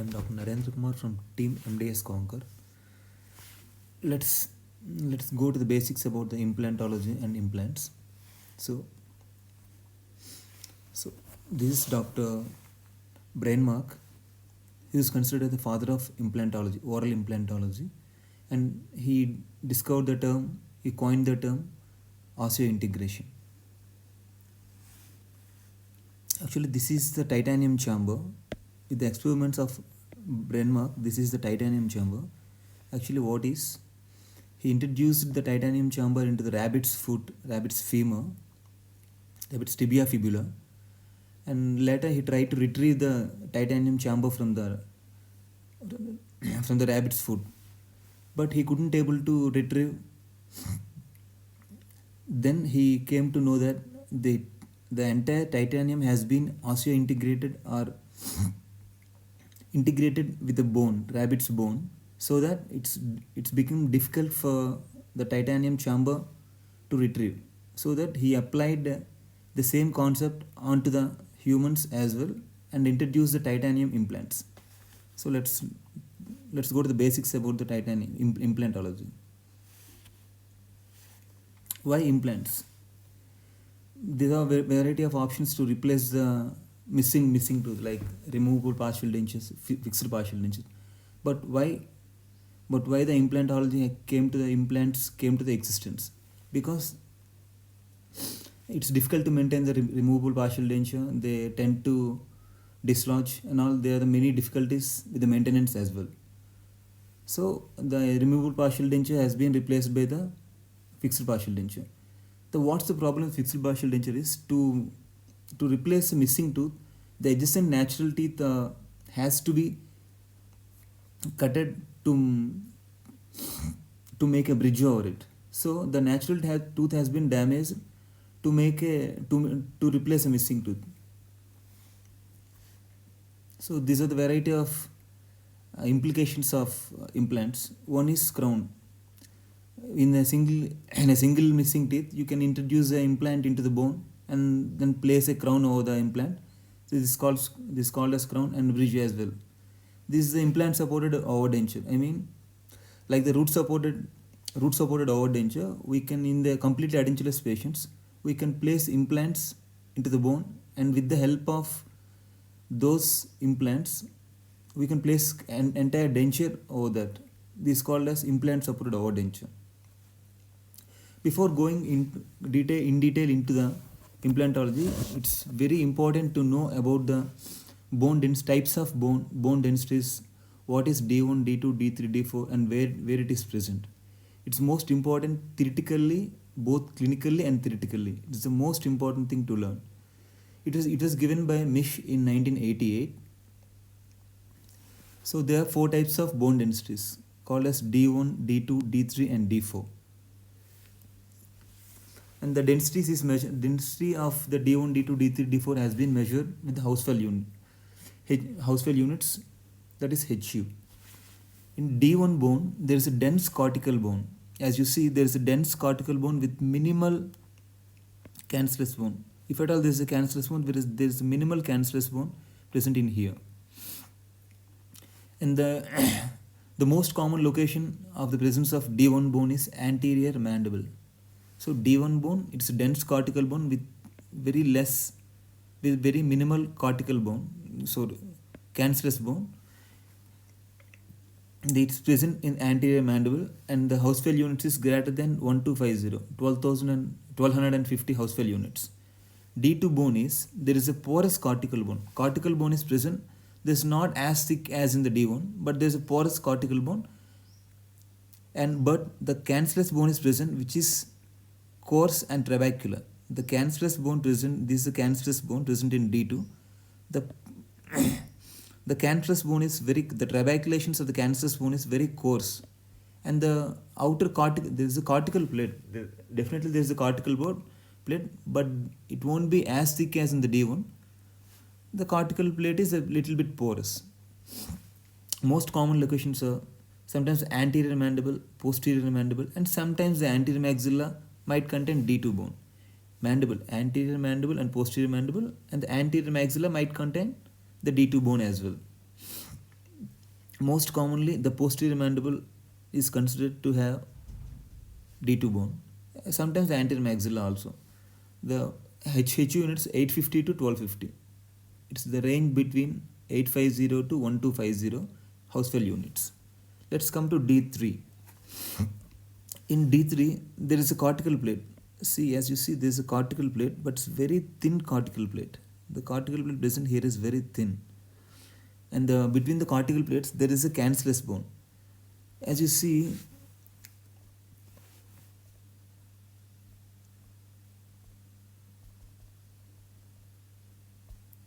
I'm Dr. Narendra Kumar from Team MDS Conquer. Let's go to the basics about the implantology and implants. So this is Dr. Brainmark. He is considered the father of implantology, oral implantology, and he discovered the term. He coined the term osseointegration. Actually, this is the titanium chamber. With the experiments of Brainmark, this is the titanium chamber. Actually, what is? He introduced the titanium chamber into the rabbit's foot, rabbit's femur, rabbit's tibia fibula, and later he tried to retrieve the titanium chamber from the rabbit's foot, but he couldn't able to retrieve. Then he came to know that the entire titanium has been osseointegrated or integrated with the bone, rabbit's bone, so that it's become difficult for the titanium chamber to retrieve. So that he applied the same concept onto the humans as well and introduced the titanium implants. So let's go to the basics about the titanium implantology. Why implants? There are a variety of options to replace the missing tooth, like removable partial dentures, fixed partial dentures. But why the implantology came to the existence? Because it's difficult to maintain the removable partial denture. They tend to dislodge and all. There are the many difficulties with the maintenance as well. So the removable partial denture has been replaced by the fixed partial denture. What's the problem with fixed partial denture is to replace a missing tooth, the adjacent natural teeth has to be cutted to make a bridge over it. So the natural tooth has been damaged to replace a missing tooth. So these are the variety of implications of implants. One is crown. In a single missing teeth, you can introduce an implant into the bone and then place a crown over the implant. So this is called as crown and bridge as well. This is the implant supported overdenture. I mean, like the root supported overdenture, we can, in the completely edentulous patients, we can place implants into the bone, and with the help of those implants, we can place an entire denture over that. This is called as implant supported overdenture. Before going in detail into the implantology, it's very important to know about the types of bone densities, what is D1, D2, D3, D4, and where it is present. It's most important theoretically, both clinically and theoretically. It's the most important thing to learn. It was given by Misch in 1988. So there are 4 types of bone densities called as D1, D2, D3, and D4. And the density of the D1, D2, D3, D4 has been measured with the Hausfeld units, that is HU. In D1 bone, there is a dense cortical bone. As you see, there is a dense cortical bone with minimal cancellous bone. If at all there is a cancellous bone, there is a minimal cancellous bone present in here. And the most common location of the presence of D1 bone is anterior mandible. So D1 bone, it's a dense cortical bone with very minimal cortical bone, so cancellous bone. It's present in anterior mandible, and the Hausfeld units is greater than 1250 Hausfeld units. D2 bone is, there is a porous cortical bone. Cortical bone is present. This is not as thick as in the D1, but there is a porous cortical bone. But the cancellous bone is present, which is coarse and trabecular. The cancellous bone present, this is the cancellous bone present in D2. The cancellous bone is the trabeculations of the cancellous bone is very coarse. And the outer there is a cortical plate. Definitely there is a cortical plate, but it won't be as thick as in the D1. The cortical plate is a little bit porous. Most common locations are sometimes anterior mandible, posterior mandible, and sometimes the anterior maxilla might contain D2 bone. Anterior mandible and posterior mandible, and the anterior maxilla might contain the D2 bone as well. Most commonly, the posterior mandible is considered to have D2 bone. Sometimes the anterior maxilla also. The HU units 850 to 1250. It's the range between 850 to 1250 Housefeld units. Let's come to D3. In D3, there is a cortical plate. See, as you see, there is a cortical plate, but it's very thin cortical plate. The cortical plate present here is very thin. And between the cortical plates, there is a cancellous bone. As you see,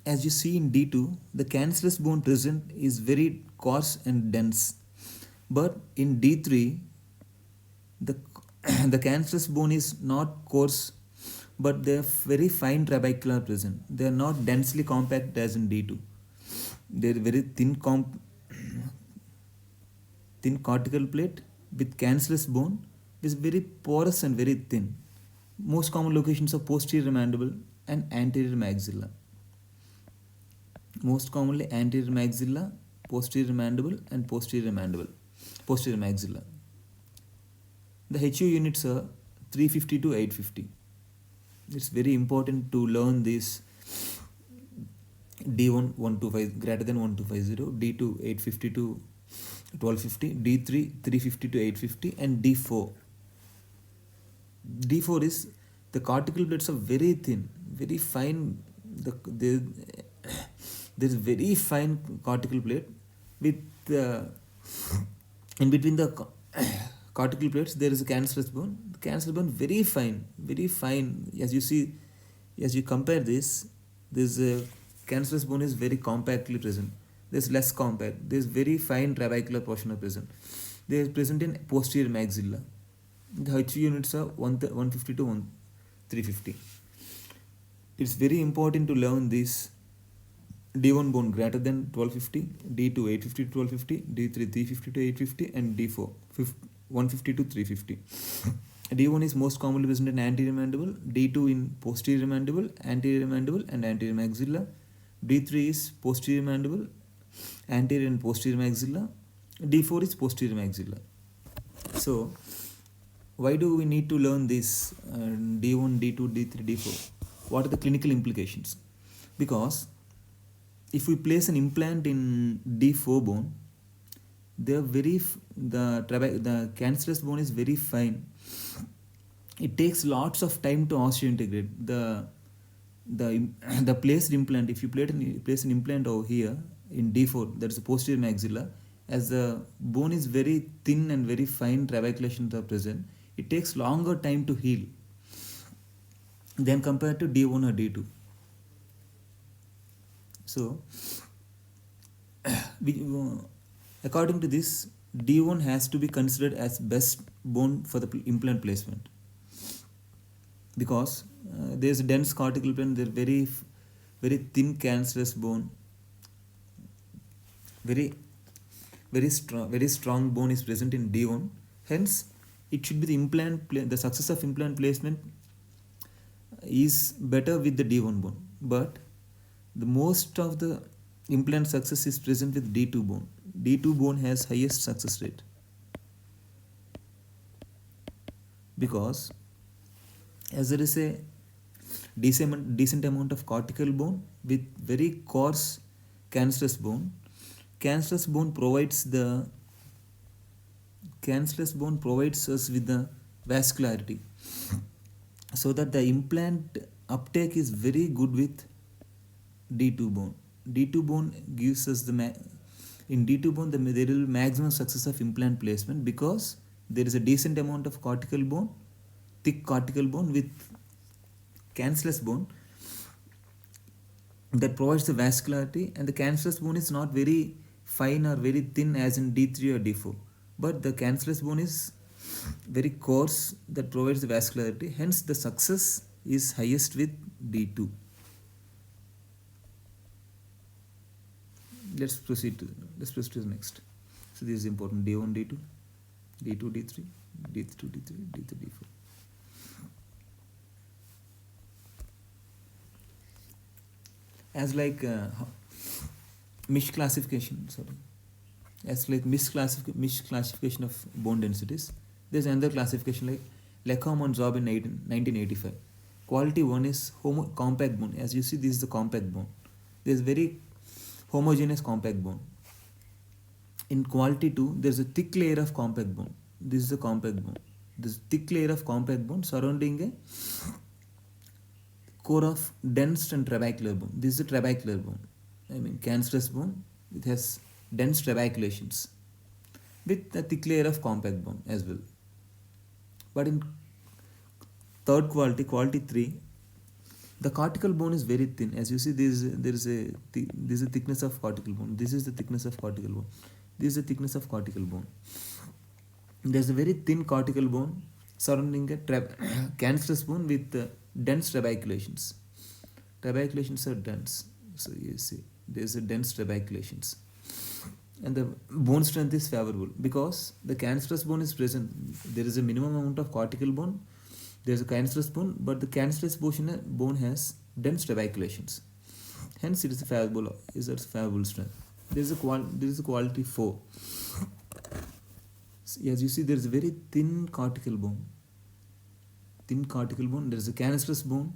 in D2, the cancellous bone present is very coarse and dense. But in D3, the, the cancellous bone is not coarse, but they are very fine trabecular present. They are not densely compact as in D2. They are very thin cortical plate with cancellous bone is very porous and very thin. Most common locations of posterior mandible and anterior maxilla. Most commonly anterior maxilla, posterior mandible and posterior maxilla. The HU units are 350 to 850. It's very important to learn this D1 125 greater than 1250, D2 850 to 1250, D3 350 to 850, and D4. D4 is the cortical plates are very thin, very fine. There's very fine cortical plate with in between the cortical plates there is a cancellous bone. The cancellous bone very fine, very fine. As you see, as you compare this cancellous bone is very compactly present. There's less compact. There's very fine trabecular portion are present. They are present in posterior maxilla. The HU units are 150 to 350. It's very important to learn this D1 bone greater than 1250, D2 850 to 1250, D3 350 to 850, and D4 150 to 350. D1 is most commonly present in anterior mandible, D2 in posterior mandible, and anterior maxilla. D3 is posterior mandible, anterior and posterior maxilla. D4 is posterior maxilla. So, why do we need to learn this D1, D2, D3, D4? What are the clinical implications? Because if we place an implant in D4 bone, the cancellous bone is very fine. It takes lots of time to osseointegrate. The placed implant, if you place an implant over here in D4, that is a posterior maxilla, as the bone is very thin and very fine trabeculations are present, it takes longer time to heal than compared to D1 or D2. So, according to this, D1 has to be considered as best bone for the implant placement because there is a dense cortical plane, there is very thin cancellous bone, very strong bone is present in D1. Hence, it should be the success of implant placement is better with the D1 bone. But the most of the implant success is present with D2 bone. D2 bone has highest success rate because as there is a decent amount of cortical bone with very coarse cancellous bone. Cancellous bone provides us with the vascularity so that the implant uptake is very good with D2 bone. D2 bone gives us in D2 bone there will be maximum success of implant placement because there is a decent amount of cortical bone, thick cortical bone with cancellous bone that provides the vascularity, and the cancellous bone is not very fine or very thin as in D3 or D4, but the cancellous bone is very coarse that provides the vascularity. Hence, the success is highest with D2. Let's proceed to the next. So this is important: D1, D2, D2, D3, D2, D3, D3, D4. As like Mish classification, sorry. as like misclassification of bone densities. There's another classification like Lecomon job in 1985. Quality 1 is compact bone. As you see, this is the compact bone. There's very homogeneous compact bone. In quality 2, there's a thick layer of compact bone. This is the compact bone. This thick layer of compact bone surrounding a core of dense and trabecular bone. This is the trabecular bone. I mean, cancerous bone. It has dense trabeculations with a thick layer of compact bone as well. But in third quality, quality 3, the cortical bone is very thin. As you see, this is a thickness of cortical bone. This is the thickness of cortical bone. This is the thickness of cortical bone. There's a very thin cortical bone surrounding a cancerous bone with dense trabeculations. Trabeculations are dense. So you see, there's a dense trabeculations. And the bone strength is favorable because the cancerous bone is present. There is a minimum amount of cortical bone. There is a cancerous bone, but the cancerous bone has dense trabeculations. Hence, it is a favorable strength. There is a quality 4. As you see, there is a very thin cortical bone. There is a cancerous bone,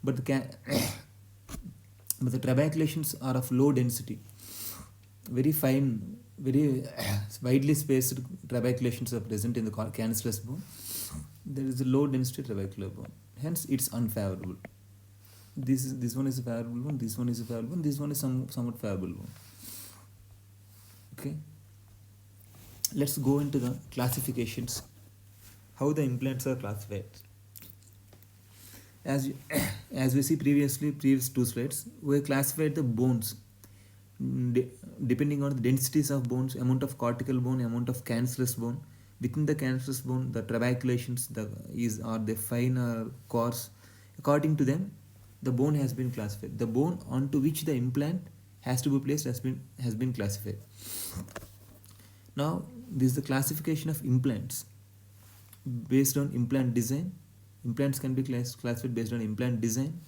but but the trabeculations are of low density. Very fine, very widely spaced trabeculations are present in the cancerous bone. There is a low density trabecular bone. Hence, it's unfavorable. This one is a favorable bone. This one is a favorable bone. This one is somewhat favorable bone. Okay. Let's go into the classifications. How the implants are classified. As we see previous 2 slides, we classified the bones depending on the densities of bones, amount of cortical bone, amount of cancerous bone. Within the cancerous bone, the trabeculations are they fine or coarse. According to them, the bone has been classified. The bone onto which the implant has to be placed has been classified. Now, this is the classification of implants based on implant design. Implants can be classified based on implant design.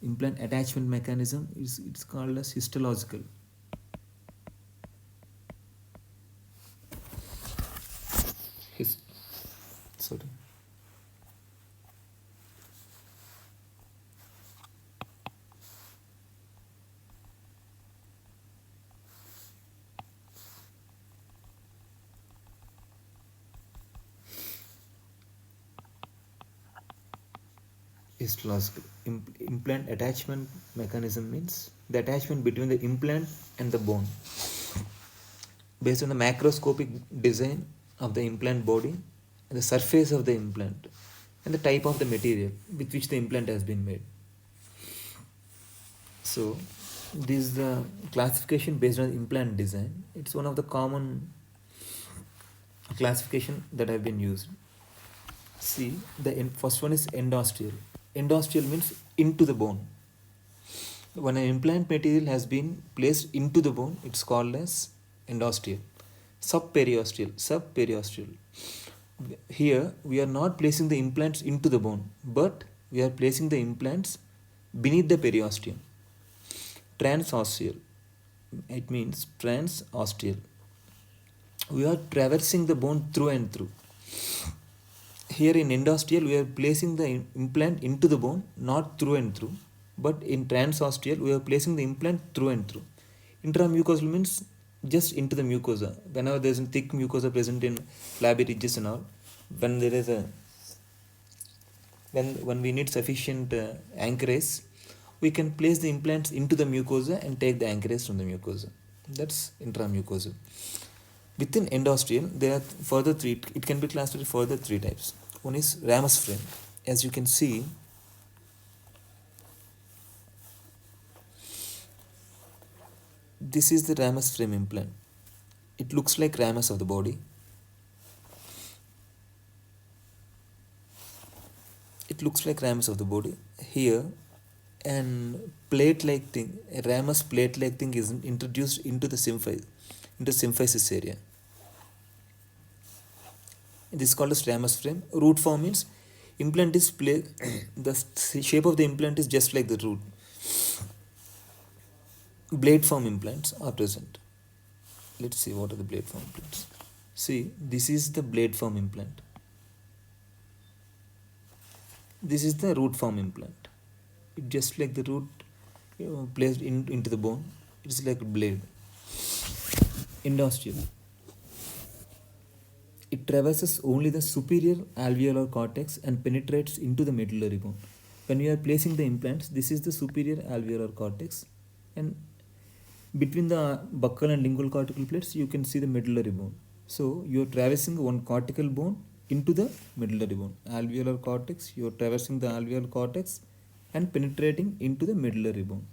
Implant attachment mechanism it's called as histological. Histological. Implant attachment mechanism means the attachment between the implant and the bone based on the macroscopic design of the implant body and the surface of the implant and the type of the material with which the implant has been made. So this is the classification based on implant design. It's one of the common classification that have been used. See, the first one is endosteal. Endosteal means into the bone. When an implant material has been placed into the bone, it's called as endosteal. Subperiosteal. Here, we are not placing the implants into the bone, but we are placing the implants beneath the periosteum. Transosteal. It means transosteal. We are traversing the bone through and through. Here in endosteal, we are placing the implant into the bone, not through and through. But in transosteal, we are placing the implant through and through. Intramucosal means just into the mucosa. Whenever there is a thick mucosa present in flabby ridges and all, when there is when we need sufficient anchorage, we can place the implants into the mucosa and take the anchorage from the mucosa. That's intramucosal. Within endosteal, there are further 3. It can be classified further 3 types. One is ramus frame. As you can see, this is the ramus frame implant. It looks like ramus of the body. Here, and plate-like thing, a ramus plate-like thing is introduced into the symphysis area. This is called as ramus frame. Root form means implant is the shape of the implant is just like the root. blade form implants are present. Let's see what are the blade form implants. See, this is the blade form implant. This is the root form implant. It just like the root, placed into the bone. It's like a blade. Endosteal. It traverses only the superior alveolar cortex and penetrates into the medullary bone. When you are placing the implants, this is the superior alveolar cortex, and between the buccal and lingual cortical plates, you can see the medullary bone. So you are traversing one cortical bone into the medullary bone. Alveolar cortex, you are traversing the alveolar cortex and penetrating into the medullary bone.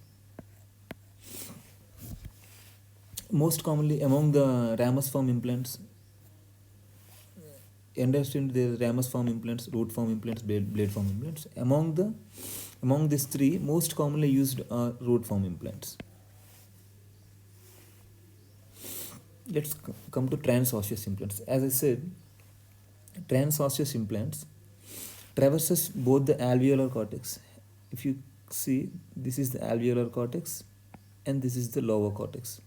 Most commonly among the ramus form implants, understand the ramus form implants, root form implants, blade form implants. Among these three, most commonly used are root form implants. Let's come to transosseous implants. As I said, transosseous implants traverses both the alveolar cortex. If you see, this is the alveolar cortex and this is the lower cortex.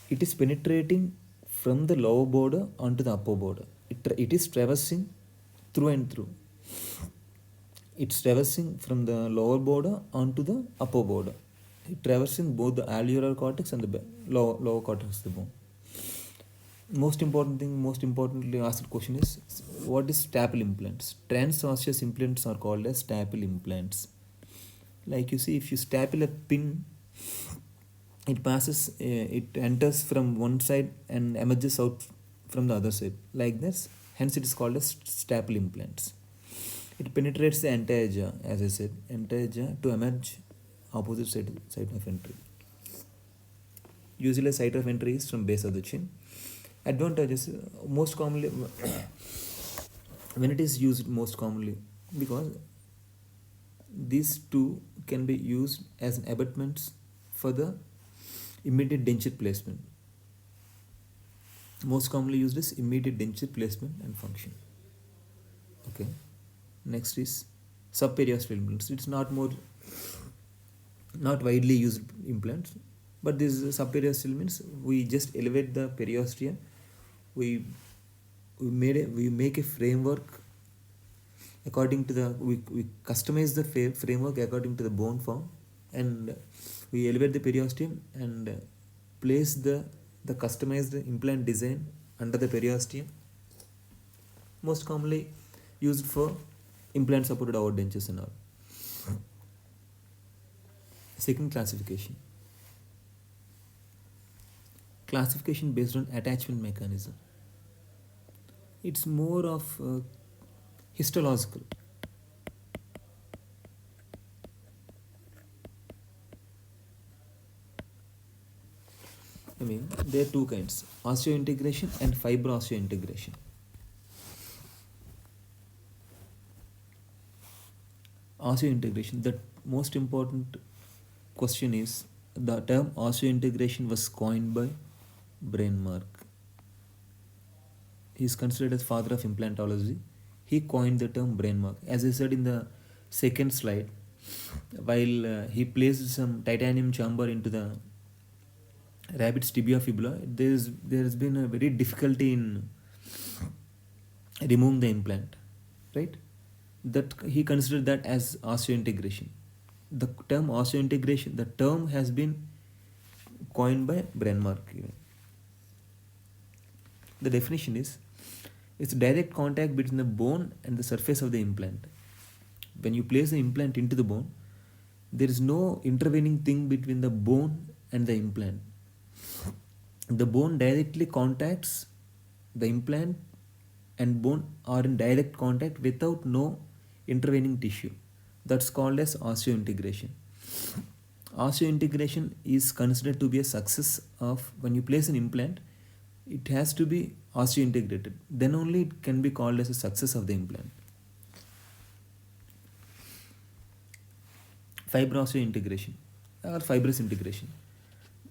It is penetrating from the lower border onto the upper border. It is traversing through and through. It's traversing from the lower border onto the upper border. It traversing both the alveolar cortex and the lower cortex of the bone. Most importantly asked question is, what is staple implants? Transosseous implants are called as staple implants. Like you see, if you staple a pin, it enters from one side and emerges out from the other side, like this. Hence it is called as staple implants. It penetrates the entire jaw, as I said, entire jaw to emerge opposite side of entry. Usually site of entry is from base of the chin. Advantages, most commonly when it is used most commonly, because these two can be used as an abutments for the immediate denture placement. Most commonly used is immediate denture placement and function. Okay. Next is subperiosteal implants. It's not widely used implants, but this subperiosteal means we just elevate the periosteum. We make a framework according to we customize the framework according to the bone form, and we elevate the periosteum and place the customized implant design under the periosteum. Most commonly used for implant supported over dentures and all. Second, classification based on attachment mechanism. It's more of histological. I mean, there are two kinds: osseointegration and fibro-osseointegration. Osseointegration, the most important question is, the term osseointegration was coined by Brainmark. He is considered as father of implantology. He coined the term Brainmark. As I said in the second slide, while he placed some titanium chamber into the rabbit's tibia fibula, there has been a very difficulty in removing the implant, right? That he considered that as osseointegration. The term osseointegration, the term has been coined by Brainmark. The definition is, it's direct contact between the bone and the surface of the implant. When you place the implant into the bone, there is no intervening thing between the bone and the implant. The bone directly contacts the implant, and bone are in direct contact without no intervening tissue. That's called as osseointegration. Osseointegration is considered to be a success of, when you place an implant, it has to be osseointegrated. Then only it can be called as a success of the implant. Fibro-osseointegration or fibrous integration.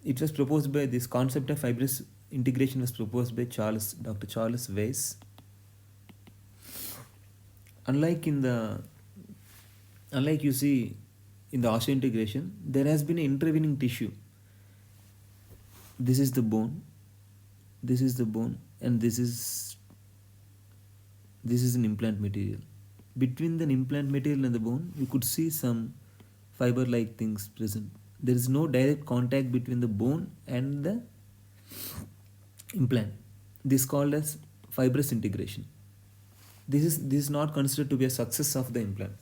It was proposed by, this concept of fibrous integration was proposed by Dr. Charles Weiss. Unlike you see in the osseointegration, there has been an intervening tissue. This is the bone, this is the bone, and this is an implant material. Between the implant material and the bone, you could see some fiber-like things present. There is no direct contact between the bone and the implant. This is called as fibrous integration. This is not considered to be a success of the implant.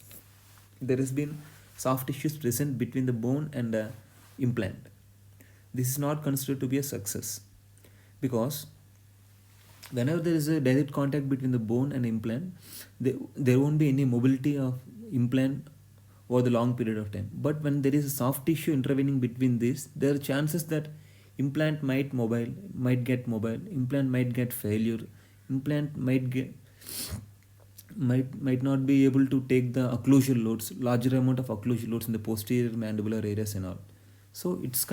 There has been soft tissues present between the bone and the implant. This is not considered to be a success, because whenever there is a direct contact between the bone and implant, there won't be any mobility of implant over the long period of time. But when there is a soft tissue intervening between this, there are chances that implant might get mobile, implant might get failure, implant might not be able to take the occlusal loads, larger amount of occlusal loads in the posterior mandibular areas and all. So it's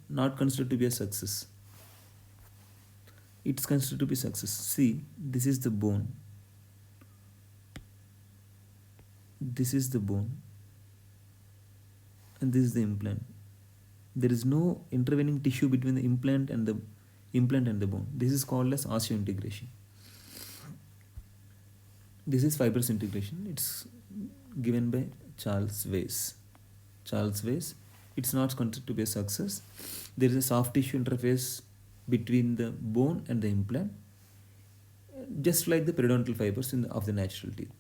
not considered to be a success. It's considered to be success. See, this is the bone. This is the bone. And this is the implant. There is no intervening tissue between the implant and the bone. This is called as osseointegration. This is fibrous integration. It's given by Charles Weiss. It's not considered to be a success. There is a soft tissue interface between the bone and the implant, just like the periodontal fibers of the natural teeth.